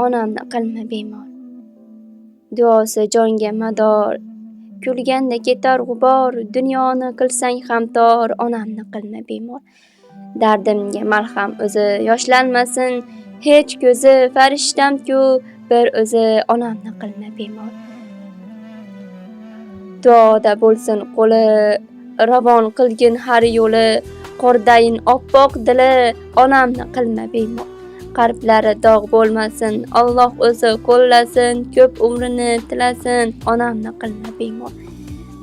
onamni qilma bemor. Duosi jonga mador, kulganda ketar g'ubor, dunyoni qilsang ham tor, onamni qilma bemor. Dardimga malham o'zi, yoshlanmasin hech ko'zi, farishtam-ku bir o'zi, onamni qilma bemor. Duoda bo'lsin qo'li, ravon qilgin har yo'li, qordayin oppoq dili, onamni qilma bemor. Qalblari dog' bo'lmasin, Alloh o'zi qo'llasin, ko'p umrini tilasin, onamni qilma bemor.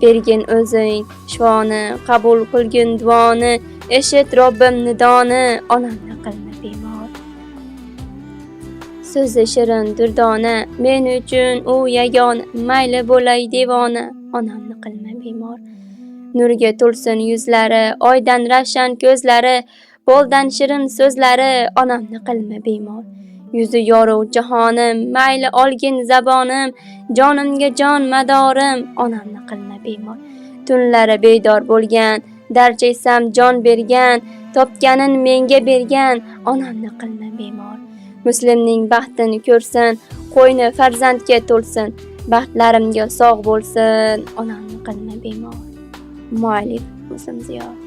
Bergin o'zing shifoni, qabul qilgin duoni, eshit Robbim nidoni, onamni qilma bemor. So'zi shirin durdona, men uchun u yagona, mayli bo'lay devona, onamni qilma bemor. Nurga to'lsin yuzlari, oydan ravshan ko'zlari, boldan shirin so'zlari, onamni qilma bemor. Yuzi yorug' jahonim, mayli olgin zabonim, jonimga jon madorim, onamni qilma bemor. Tunlari bedor bo'lgan, dard cheksam jon bergan, topganin menga bergan, onamni qilma bemor. Muslimning baxtini ko'rsin, qo'yni farzandga to'lsin, baxtlarimga sog' bo'lsin, onamni qilma bemor. Muallif Muslim Ziyo.